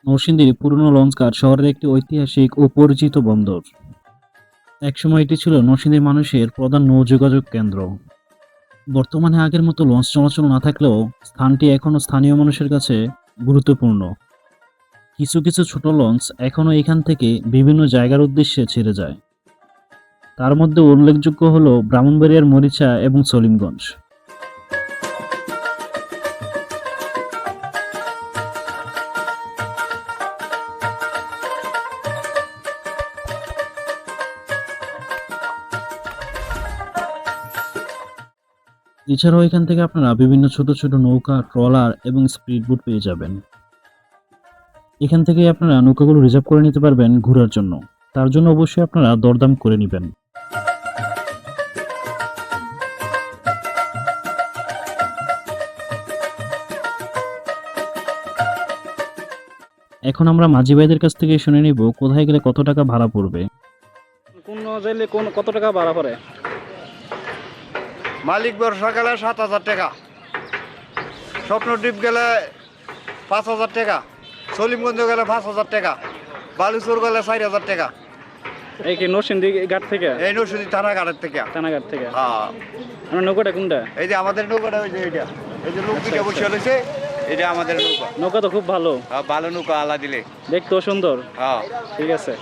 নরসিংদীর পুরনো লঞ্চঘাট শহরের একটি ঐতিহাসিক ও পরিচিত বন্দর। একসময় এটি ছিল নরসিংদীর মানুষের প্রধান নৌ-যোগাযোগ কেন্দ্র। বর্তমানে আগের মতো লঞ্চ চলাচল না থাকলেও স্থানটি এখনও স্থানীয় মানুষের কাছে গুরুত্বপূর্ণ। কিছু কিছু ছোট লঞ্চ এখনও এখান থেকে বিভিন্ন জায়গার উদ্দেশ্যে ছেড়ে যায়। তার মধ্যে উল্লেখযোগ্য হল ব্রাহ্মণবাড়িয়ার মরিচা এবং সলিমগঞ্জ। এছাড়াও এখান থেকে আপনারা বিভিন্ন ছোট ছোট নৌকা, ট্রলার এবং স্পিড বোট পেয়ে যাবেন। এখান থেকে আপনারা নৌকাগুলো রিজার্ভ করে নিতে পারবেন ঘোরার জন্য। তার জন্য অবশ্যই আপনারা দরদাম করে নেবেন। এখন আমরা মাঝি ভাইদের কাছ থেকে শুনে নিব কোথায় গেলে কত টাকা ভাড়া পড়বে। কত টাকা ভাড়া পড়ে? মালিক ব্যবসা গেলে 7,000 টাকা, স্বপ্নদ্বীপ গেলে 5,000 টাকা, সলিমগঞ্জ গেলে 5,000 টাকা, বালুচর গেলে 4,000 টাকা। এই কি নরসিংদী ঘাট থেকে? এই নরসিংদী থানাঘাটের থেকে। থানাঘাট থেকে? হ্যাঁ। আপনার নৌকাটা কোনটা? এই যে আমাদের নৌকাটা, ওই যে এইটা, এই যে লোক দুইটা বসে রয়েছে, এটা আমাদের নৌকা। নৌকা তো খুব ভালো। হ্যাঁ, ভালো নৌকা, আলা দিলে। দেখতেও সুন্দর। হ্যাঁ, ঠিক আছে।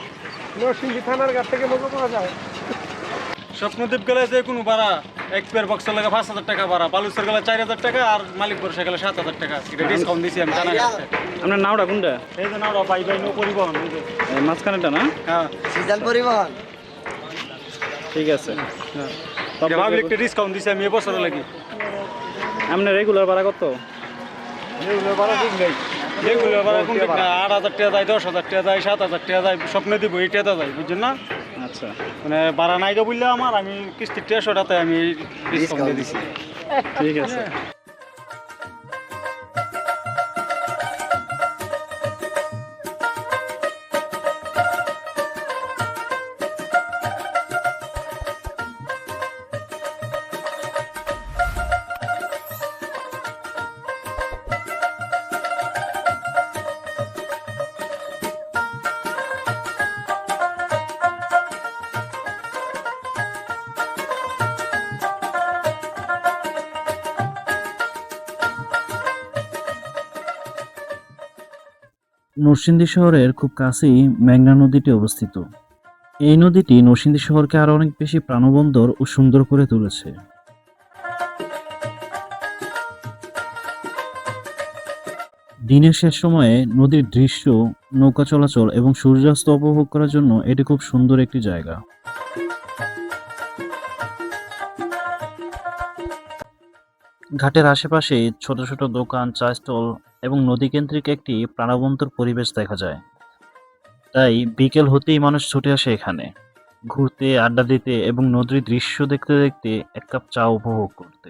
নরসিংদী থানার ঘাট থেকে নৌকা পাওয়া যায়। স্বপ্নদ্বীপ গেলে যে কোনো ভাড়া, এক পেয়ার বক্সের লাগে 5,000 টাকা ভাড়া, বালুচর গেলে 4,000 টাকা, আর মালিক বর্ষা গেলে 7,000 টাকা। এটা ডিসকাউন্ট দিছি আমি থানাঘাটে। আপনার নাওটা কোনটা? এই যে নাও বাই বাই নৌ পরিবহন, এই যে। এই মাঝখানেটা না? হ্যাঁ, সিজন পরিবহন। ঠিক আছে। হ্যাঁ। পাবলিক একটা ডিসকাউন্ট দিছি আমি এবছরে লাগি। আপনার রেগুলার ভাড়া কত? এগুলো ভাড়া ঠিক নেই। যেগুলো ভাড়া কোন ঠিক না, 8,000 টাকা যায়, 10,000 টাকা যায়, 7,000 টাকা যায়, স্বপ্নদ্বীপ এই টাকা যায়, বুঝছেন না? আচ্ছা, মানে ভাড়া নাই তো বললে আমার, আমি কিস্তির 1,500 টাকাতে আমি ডিসকাউন্ট দিয়ে দিছি। ঠিক আছে। নরসিংদী শহরের খুব কাছেই মেঘনা নদীটি অবস্থিত। এই নদীটি নরসিংদী শহরকে আরো অনেক বেশি প্রাণবন্দর ও সুন্দর করে তুলেছে। দিনের শেষ সময়ে নদীর দৃশ্য, নৌকা চলাচল এবং সূর্যাস্ত উপভোগ করার জন্য এটি খুব সুন্দর একটি জায়গা। ঘাটের আশেপাশে ছোট ছোট দোকান, চা স্টল এবং নদীকেন্দ্রিক একটি প্রাণবন্তর পরিবেশ দেখা যায়। তাই বিকেল হতেই মানুষ ছুটে আসে এখানে ঘুরতে, আড্ডা দিতে এবং নদীর দৃশ্য দেখতে দেখতে এক কাপ চা উপভোগ করতে।